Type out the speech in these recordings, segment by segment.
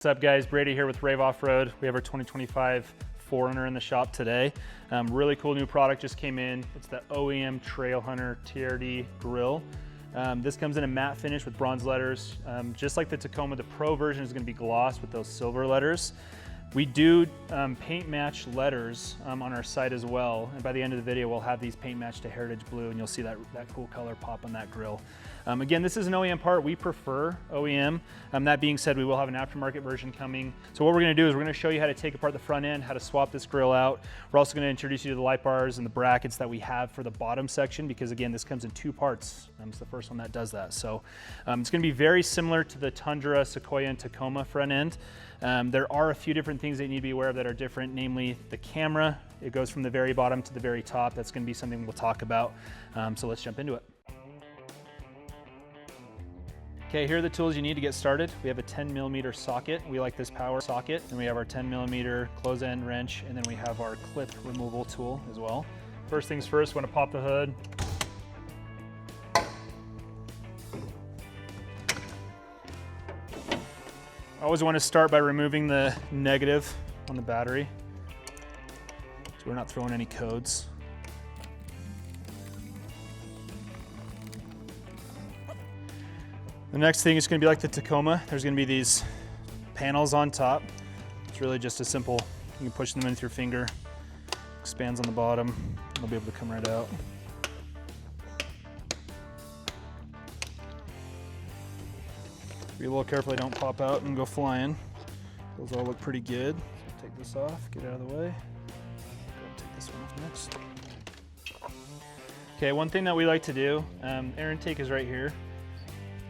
What's up guys, Brady here with Rave Off-Road. We have our 2025 4Runner in the shop today. Really cool new product just came in. It's the OEM Trailhunter TRD Grille. This comes in a matte finish with bronze letters. Just like the Tacoma, the Pro version is going to be gloss with those silver letters. We do paint match letters on our site as well, and by the end of the video we'll have these paint matched to Heritage Blue, and you'll see that cool color pop on that grill. Again, this is an OEM part. We prefer OEM. That being said, we will have an aftermarket version coming. So what we're going to do is we're going to show you how to take apart the front end, how to swap this grill out. We're also going to introduce you to the light bars and the brackets that we have for the bottom section, because again, this comes in two parts. It's the first one that does that. So it's going to be very similar to the Tundra, Sequoia, and Tacoma front end. There are a few different things that you need to be aware of that are different, namely the camera. It goes from the very bottom to the very top. That's going to be something we'll talk about. So let's jump into it. Okay, here are the tools you need to get started. We have a 10mm socket. We like this power socket. And we have our 10mm close end wrench, and then we have our clip removal tool as well. First things first, want to pop the hood. I always want to start by removing the negative on the battery, so we're not throwing any codes. The next thing is going to be like the Tacoma. There's going to be these panels on top. It's really just a simple, you can push them in with your finger, expands on the bottom, they'll be able to come right out. Be a little careful they don't pop out and go flying. Those all look pretty good. So take this off, get out of the way. Go and take this one off next. Okay, one thing that we like to do, air intake is right here.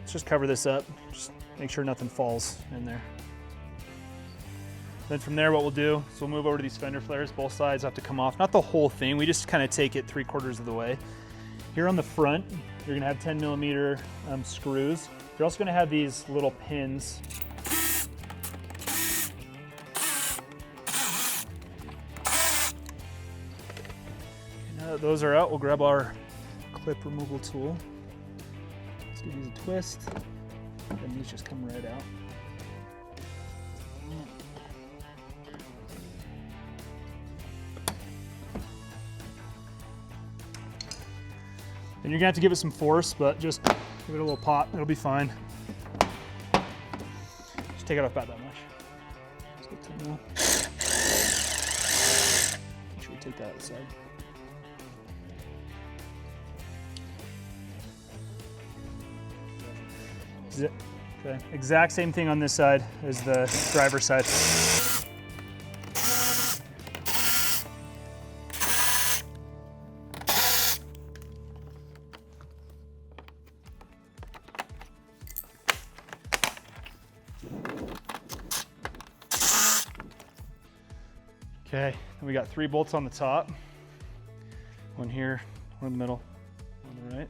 Let's just cover this up, just make sure nothing falls in there. Then from there what we'll do is we'll move over to these fender flares. Both sides have to come off, not the whole thing, we just kind of take it 3/4 of the way. Here on the front, you're gonna have 10mm screws. You're also gonna have these little pins. Now that those are out, we'll grab our clip removal tool. Let's give these a twist, and these just come right out. And you're gonna have to give it some force, but just give it a little pop, it'll be fine. Just take it off about that much. Let's get to now. Make sure we take that out of the side. Zip. Okay, exact same thing on this side as the driver's side. Okay, and we got 3 bolts on the top. One here, one in the middle, one on the right.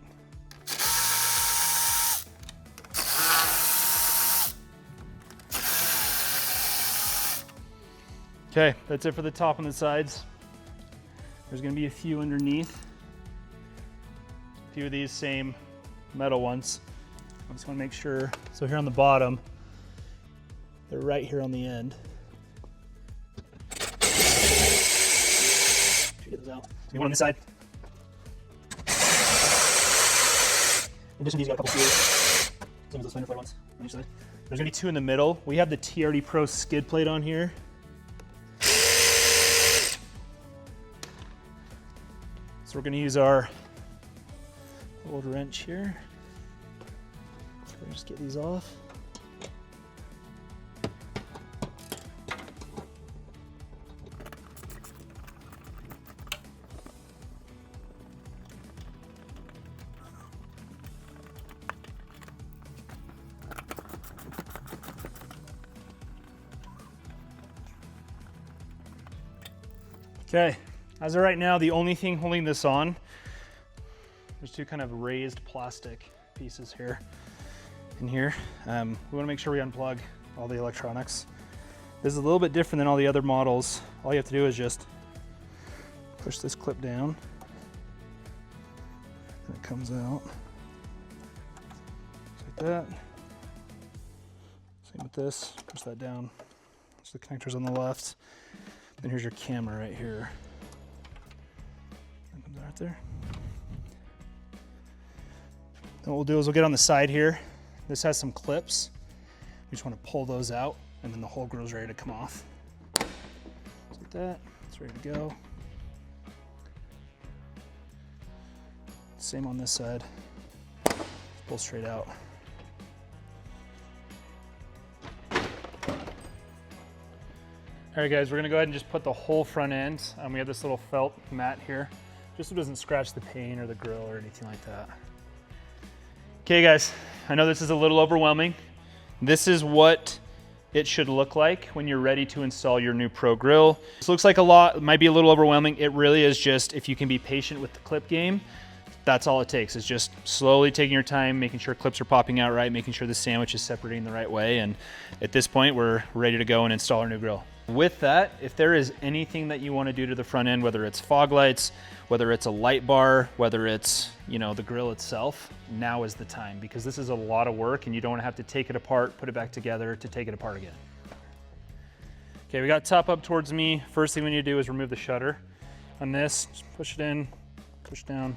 Okay, that's it for the top and the sides. There's gonna be a few underneath. A few of these same metal ones. I just wanna make sure. So here on the bottom, they're right here on the end. Get those out. So one on this side. In addition to these, you got a couple screws. Same as those fender flare ones on each side. There's gonna be 2 in the middle. We have the TRD Pro skid plate on here. So we're going to use our old wrench here. So we'll just get these off. Okay. As of right now, the only thing holding this on, there's 2 kind of raised plastic pieces here and here. We want to make sure we unplug all the electronics. This is a little bit different than all the other models. All you have to do is just push this clip down, and it comes out just like that. with this, push that down. So the connector's on the left. Then here's your camera right here. That comes right there. Then what we'll do is we'll get on the side here. This has some clips. We just want to pull those out, and then the whole grill's ready to come off. Just like that, it's ready to go. Same on this side. Pull straight out. All right guys, we're gonna go ahead and just put the whole front end. We have this little felt mat here, just so it doesn't scratch the paint or the grill or anything like that. Okay guys, I know this is a little overwhelming. This is what it should look like when you're ready to install your new Pro grill. This looks like a lot, it might be a little overwhelming. It really is just, if you can be patient with the clip game, that's all it takes. Is just slowly taking your time, making sure clips are popping out right, making sure the sandwich is separating the right way. And at this point, we're ready to go and install our new grill. With that, if there is anything that you want to do to the front end, whether it's fog lights, whether it's a light bar, whether it's, you know, the grill itself, now is the time, because this is a lot of work and you don't want to have to take it apart, put it back together to take it apart again. Okay, we got top up towards me. First thing we need to do is remove the shutter on this. Just push it in, push down,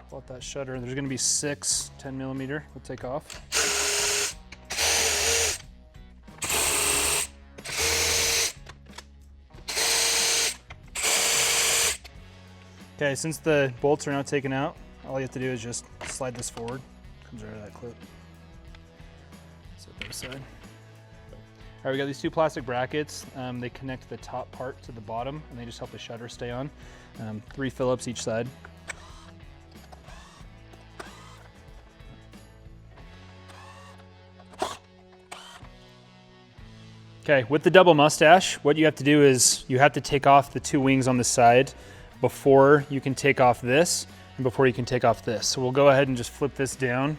pull out that shutter. There's going to be 6 10mm. We'll take off. Okay, since the bolts are now taken out, all you have to do is just slide this forward. Comes right out of that clip. Set that aside. All right, we got these 2 plastic brackets. They connect the top part to the bottom, and they just help the shutter stay on. 3 Phillips each side. Okay, with the double mustache, what you have to do is you have to take off the 2 wings on the side before you can take off this and before you can take off this. So we'll go ahead and just flip this down.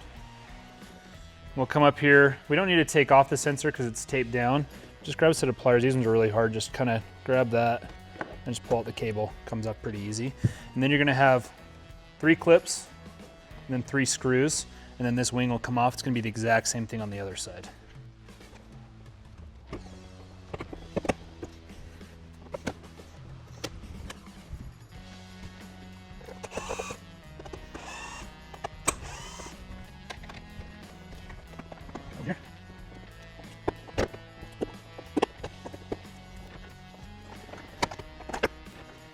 We'll come up here. We don't need to take off the sensor because it's taped down. Just grab a set of pliers. These ones are really hard. Just kind of grab that and just pull out the cable. Comes up pretty easy. And then you're gonna have 3 clips and then 3 screws, and then this wing will come off. It's gonna be the exact same thing on the other side.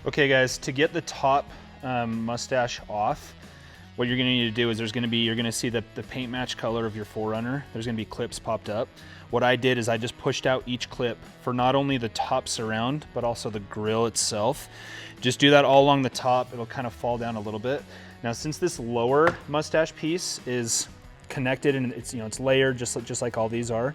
Okay guys, to get the top mustache off, what you're gonna need to do is you're gonna see the paint match color of your 4Runner. There's gonna be clips popped up. What I did is I just pushed out each clip for not only the top surround, but also the grill itself. Just do that all along the top. It'll kind of fall down a little bit. Now, since this lower mustache piece is connected and it's layered just like all these are,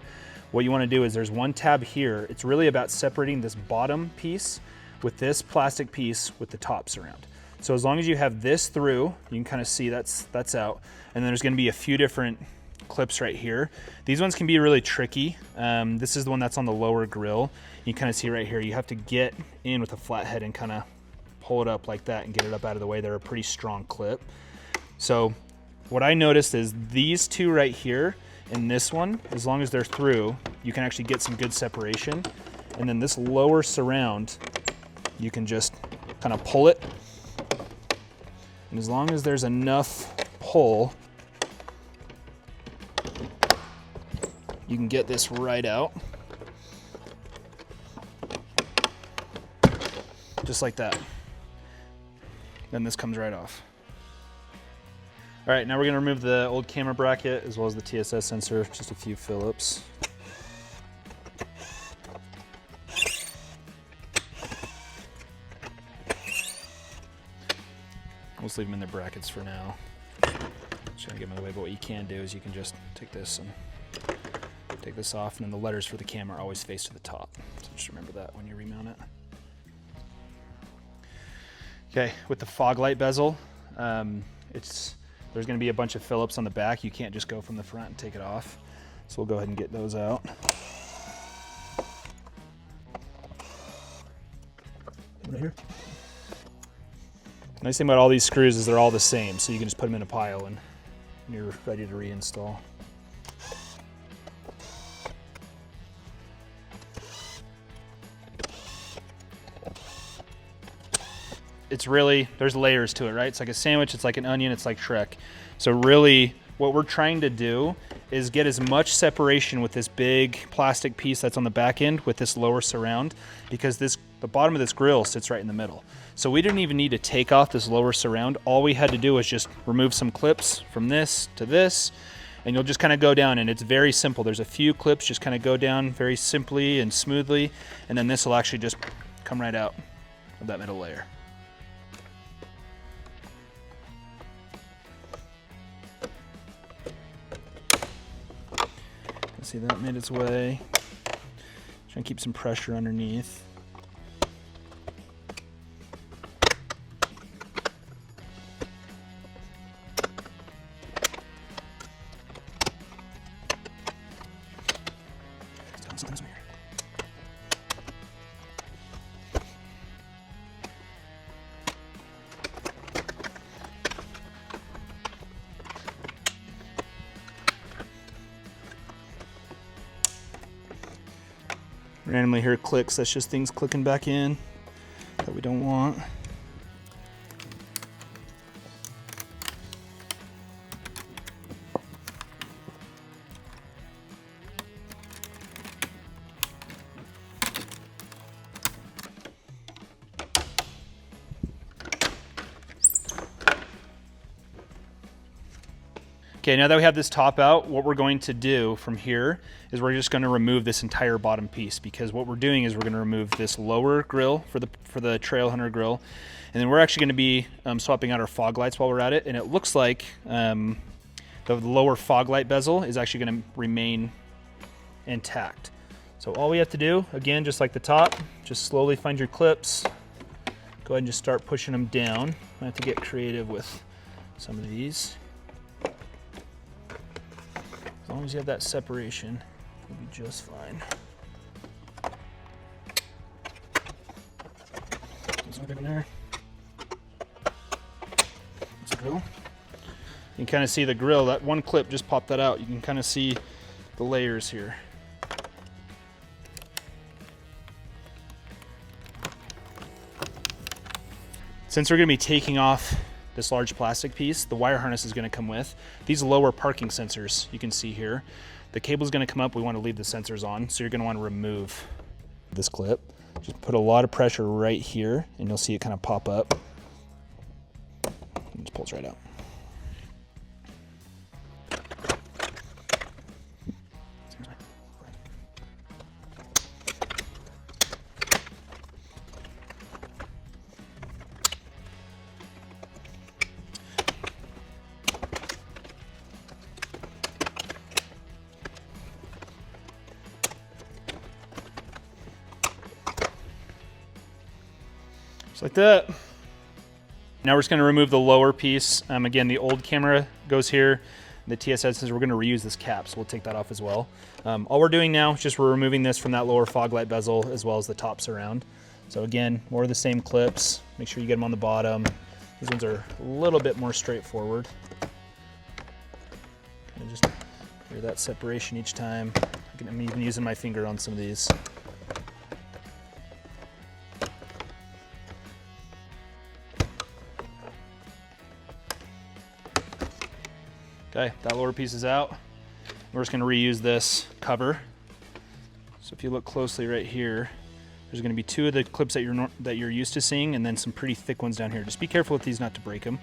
what you wanna do is there's one tab here. It's really about separating this bottom piece with this plastic piece with the top surround. So as long as you have this through, you can kind of see that's out. And then there's gonna be a few different clips right here. These ones can be really tricky. This is the one that's on the lower grill. You kind of see right here, you have to get in with a flat head and kind of pull it up like that and get it up out of the way. They're a pretty strong clip. So what I noticed is these 2 right here and this one, as long as they're through, you can actually get some good separation. And then this lower surround, you can just kind of pull it. And as long as there's enough pull, you can get this right out. Just like that. Then this comes right off. All right, now we're gonna remove the old camera bracket as well as the TSS sensor, just a few Phillips. We'll just leave them in their brackets for now. Just gonna get them in the way, but what you can do is you can just take this and take this off, and then the letters for the camera always face to the top. So just remember that when you remount it. Okay, with the fog light bezel, there's gonna be a bunch of Phillips on the back. You can't just go from the front and take it off. So we'll go ahead and get those out. Right here. The nice thing about all these screws is they're all the same, so you can just put them in a pile and you're ready to reinstall. it's really, there's layers to it, right? It's like a sandwich, it's like an onion, it's like Shrek. So really what we're trying to do is get as much separation with this big plastic piece that's on the back end with this lower surround, because the bottom of this grill sits right in the middle. So we didn't even need to take off this lower surround. All we had to do was just remove some clips from this to this, and you'll just kind of go down, and it's very simple. There's a few clips, just kind of go down very simply and smoothly, and then this will actually just come right out of that middle layer. See, that made its way. Try and keep some pressure underneath. Randomly hear clicks, that's just things clicking back in that we don't want. Okay, now that we have this top out, what we're going to do from here is we're just going to remove this entire bottom piece, because what we're doing is we're going to remove this lower grill for the Trailhunter grill, and then we're actually going to be swapping out our fog lights while we're at it, and it looks like the lower fog light bezel is actually going to remain intact. So all we have to do, again, just like the top, just slowly find your clips, go ahead and just start pushing them down. I have to get creative with some of these. As long as you have that separation, you'll be just fine. In there. Let's go. You can kind of see the grill. That one clip just popped that out. You can kind of see the layers here. Since we're going to be taking off this large plastic piece, the wire harness is going to come with these lower parking sensors. You can see here the cable is going to come up. We want to leave the sensors on, so you're going to want to remove this clip. Just put a lot of pressure right here and you'll see it kind of pop up. It just pulls right out. Like that. Now we're just going to remove the lower piece. Again, the old camera goes here. The TSS says we're going to reuse this cap, so we'll take that off as well. All we're doing now is just we're removing this from that lower fog light bezel as well as the top surround. So again, more of the same clips. Make sure you get them on the bottom. These ones are a little bit more straightforward. Kind of just clear that separation each time. I'm even using my finger on some of these. Okay, that lower piece is out. We're just going to reuse this cover. So if you look closely right here, there's going to be two of the clips that you're used to seeing, and then some pretty thick ones down here. Just be careful with these not to break them.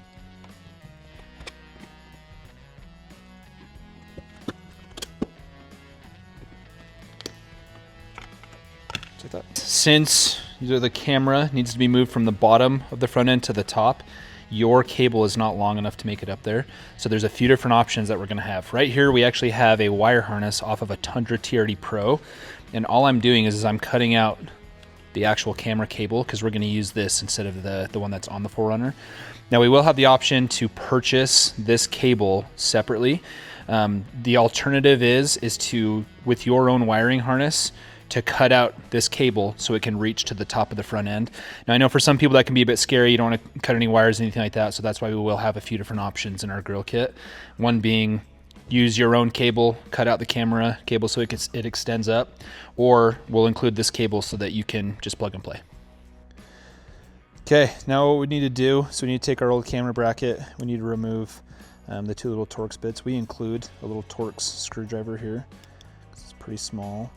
Like that. Since the camera needs to be moved from the bottom of the front end to the top, your cable is not long enough to make it up there. So there's a few different options that we're gonna have. Right here, we actually have a wire harness off of a Tundra TRD Pro. And all I'm doing is I'm cutting out the actual camera cable because we're gonna use this instead of the one that's on the 4Runner. Now we will have the option to purchase this cable separately. The alternative is to, with your own wiring harness, to cut out this cable so it can reach to the top of the front end. Now I know for some people that can be a bit scary. You don't want to cut any wires, anything like that. So that's why we will have a few different options in our grill kit. One being use your own cable, cut out the camera cable so it extends up, or we'll include this cable so that you can just plug and play. Okay, now what we need to do, so we need to take our old camera bracket, we need to remove the two little Torx bits. We include a little Torx screwdriver here, 'cause it's pretty small.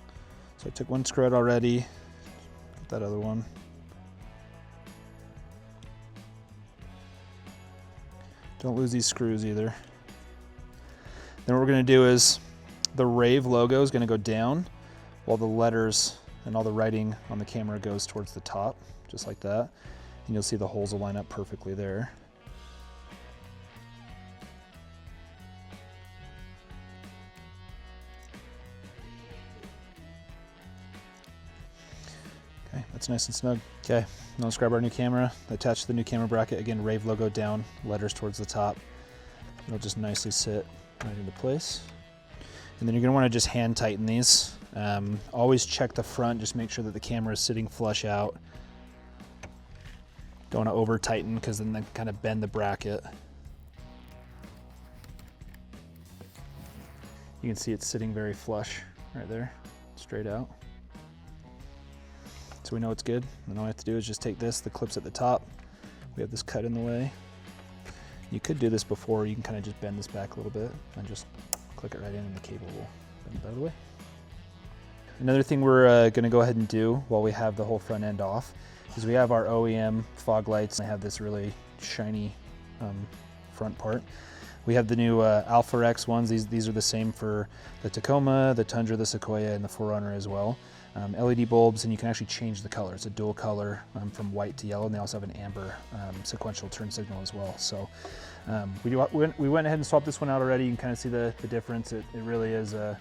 So I took one screw out already, get that other one. Don't lose these screws either. Then what we're gonna do is, the Rave logo is gonna go down, while the letters and all the writing on the camera goes towards the top, just like that. And you'll see the holes will line up perfectly there. Okay, that's nice and snug. Okay, now let's grab our new camera, attach the new camera bracket. Again, Rave logo down, letters towards the top. It'll just nicely sit right into place. And then you're gonna wanna just hand tighten these. Always check the front, just make sure that the camera is sitting flush out. Don't wanna over tighten because then they kind of bend the bracket. You can see it's sitting very flush right there, straight out. So we know it's good. And all we have to do is just take this, the clip's at the top. We have this cut in the way. You could do this before, you can kind of just bend this back a little bit and just click it right in and the cable will bend it out of the way. Another thing we're gonna go ahead and do while we have the whole front end off is we have our OEM fog lights. They have this really shiny front part. We have the new Alpha X ones. These are the same for the Tacoma, the Tundra, the Sequoia, and the 4Runner as well. LED bulbs, and you can actually change the color. It's a dual color from white to yellow, and they also have an amber sequential turn signal as well. So we went ahead and swapped this one out already. You can kind of see the difference. It really is a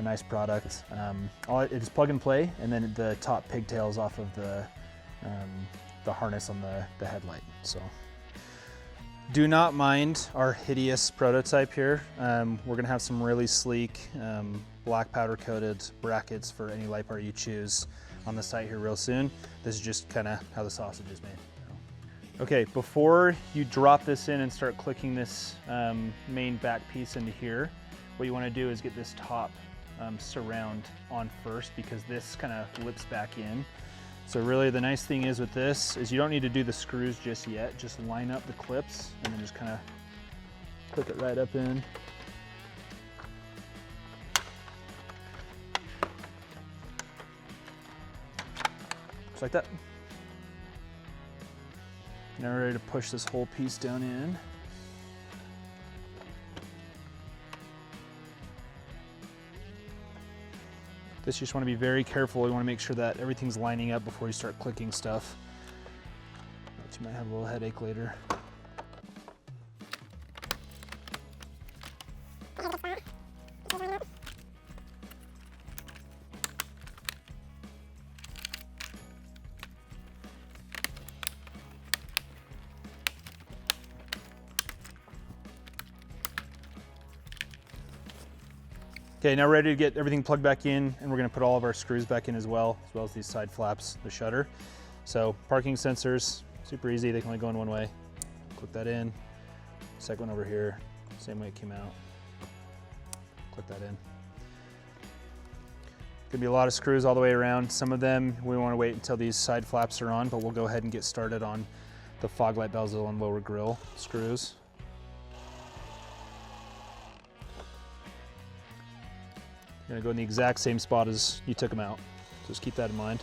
nice product. It is plug and play, and then the top pigtails off of the harness on the headlight. So do not mind our hideous prototype here. We're gonna have some really sleek black powder coated brackets for any light bar you choose on the site here real soon. This is just kind of how the sausage is made. Okay, before you drop this in and start clicking this main back piece into here, what you want to do is get this top surround on first, because this kind of lips back in. So really the nice thing is with this is you don't need to do the screws just yet. Just line up the clips and then just kind of click it right up in. Just like that. Now we're ready to push this whole piece down in. This, you just want to be very careful. You want to make sure that everything's lining up before you start clicking stuff. But you might have a little headache later. Okay, now we're ready to get everything plugged back in, and we're gonna put all of our screws back in as well as these side flaps, the shutter. So parking sensors, super easy, they can only go in one way. Click that in, second one over here, same way it came out. Click that in. Gonna be a lot of screws all the way around. Some of them we wanna wait until these side flaps are on, but we'll go ahead and get started on the fog light bezel and lower grille screws. You're gonna go in the exact same spot as you took them out. So just keep that in mind.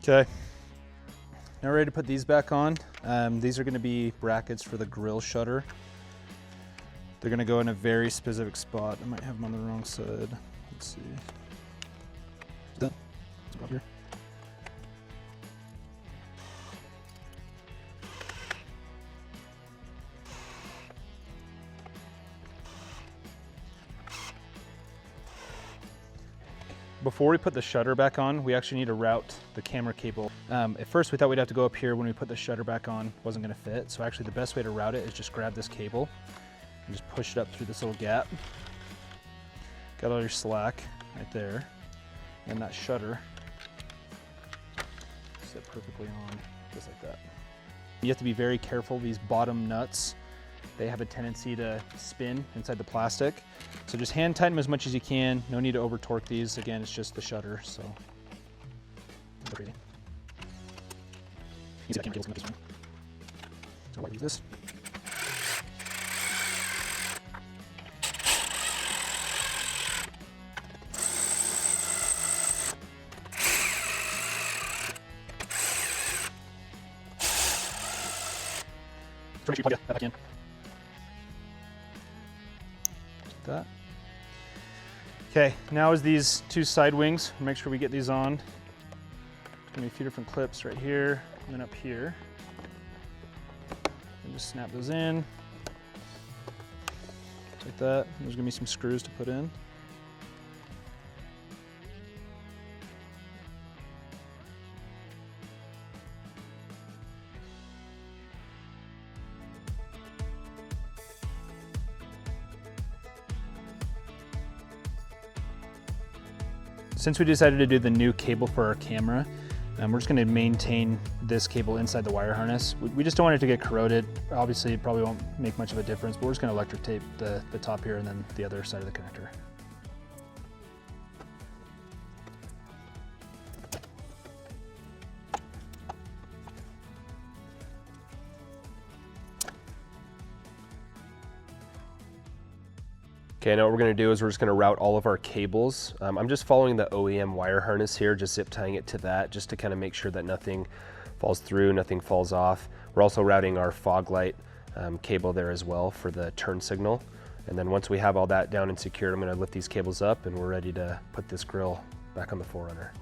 Okay, now we're ready to put these back on. These are gonna be brackets for the grille shutter. They're gonna go in a very specific spot. I might have them on the wrong side. Let's see. Done. Let's go up here. Before we put the shutter back on, we actually need to route the camera cable. At first we thought we'd have to go up here when we put the shutter back on, wasn't gonna fit. So actually the best way to route it is just grab this cable and just push it up through this little gap. Got all your slack right there. And that shutter set perfectly on, just like that. You have to be very careful. These bottom nuts, they have a tendency to spin inside the plastic. So just hand tighten them as much as you can. No need to over torque these. Again, it's just the shutter, so. Use that camera cable to this one. So why use this? So make sure you plug that back in. Like that. Okay, now is these two side wings. Make sure we get these on. There's gonna be a few different clips right here and then up here. And just snap those in. Like that. There's gonna be some screws to put in. Since we decided to do the new cable for our camera, we're just going to maintain this cable inside the wire harness. We just don't want it to get corroded. Obviously, it probably won't make much of a difference, but we're just going to electric tape the top here and then the other side of the connector. Okay, now what we're gonna do is we're just gonna route all of our cables. I'm just following the OEM wire harness here, just zip tying it to that, just to kind of make sure that nothing falls through, nothing falls off. We're also routing our fog light cable there as well for the turn signal. And then once we have all that down and secured, I'm gonna lift these cables up and we're ready to put this grill back on the 4Runner.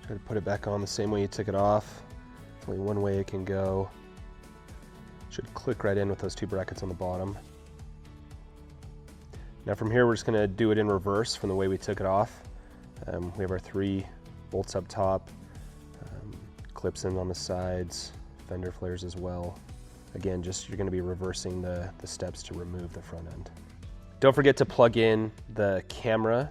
Try to put it back on the same way you took it off. There's only one way it can go. Should click right in with those two brackets on the bottom. Now from here, we're just gonna do it in reverse from the way we took it off. We have our 3 bolts up top, clips in on the sides, fender flares as well. Again, just you're gonna be reversing the steps to remove the front end. Don't forget to plug in the camera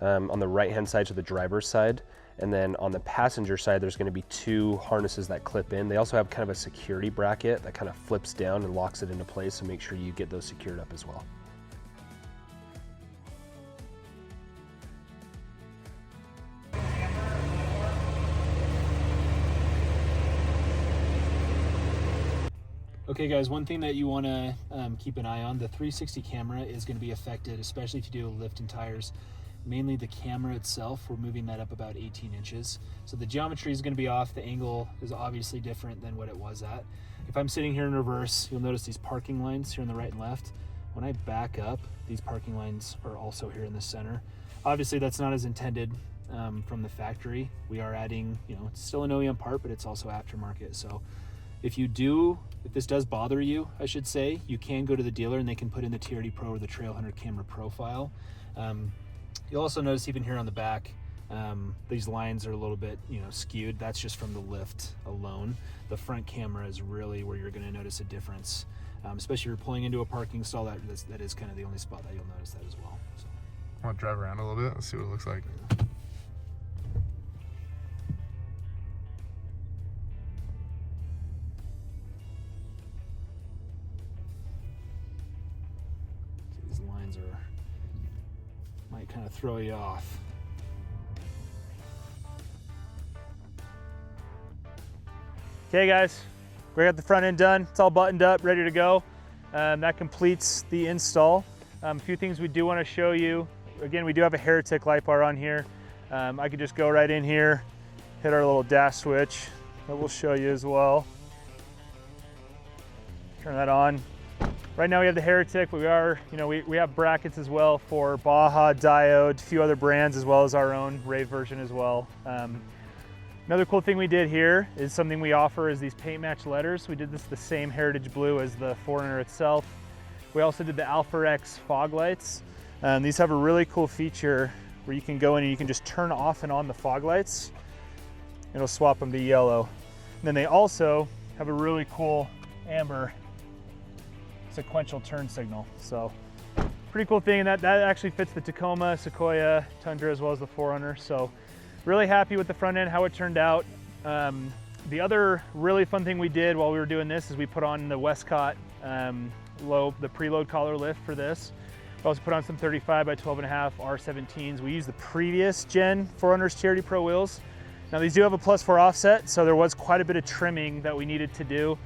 on the right-hand side to the driver's side. And then on the passenger side, there's going to be 2 harnesses that clip in. They also have kind of a security bracket that kind of flips down and locks it into place, so make sure you get those secured up as well. Okay guys, one thing that you want to keep an eye on, the 360 camera is going to be affected, especially if you do lift and tires. Mainly the camera itself, we're moving that up about 18 inches. So the geometry is going to be off. The angle is obviously different than what it was at. If I'm sitting here in reverse, you'll notice these parking lines here on the right and left. When I back up, these parking lines are also here in the center. Obviously that's not as intended from the factory. We are adding, it's still an OEM part, but it's also aftermarket. So if this does bother you, I should say, you can go to the dealer and they can put in the TRD Pro or the Trailhunter camera profile. You'll also notice even here on the back, these lines are a little bit, skewed. That's just from the lift alone. The front camera is really where you're going to notice a difference, especially if you're pulling into a parking stall. That is kind of the only spot that you'll notice that as well. So. I want to drive around a little bit and see what it looks like. These lines might kind of throw you off. Okay guys, we got the front end done. It's all buttoned up, ready to go. That completes the install. A few things we do want to show you. Again, we do have a Heretic light bar on here. I could just go right in here, hit our little dash switch that we'll show you as well. Turn that on. Right now we have the Heretic, but we have brackets as well for Baja, Diode, a few other brands, as well as our own Rave version as well. Another cool thing we did here is something we offer is these paint match letters. We did this the same heritage blue as the 4Runner itself. We also did the Alpha X fog lights. These have a really cool feature where you can go in and you can just turn off and on the fog lights. It'll swap them to yellow. And then they also have a really cool amber sequential turn signal. So pretty cool thing, and that actually fits the Tacoma, Sequoia, Tundra, as well as the 4Runner. So really happy with the front end, how it turned out. The other really fun thing we did while we were doing this is we put on the Westcott the preload collar lift for this. We also put on some 35 by 12.5 R17s. We used the previous gen 4Runner's TRD Pro wheels. Now these do have a +4 offset, so there was quite a bit of trimming that we needed to do.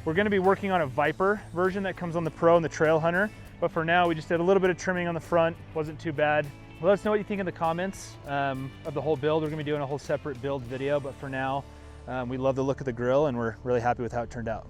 We're going to be working on a Viper version that comes on the Pro and the Trailhunter, but for now we just did a little bit of trimming on the front. Wasn't too bad. Let us know what you think in the comments of the whole build. We're going to be doing a whole separate build video, but for now we love the look of the grill and we're really happy with how it turned out.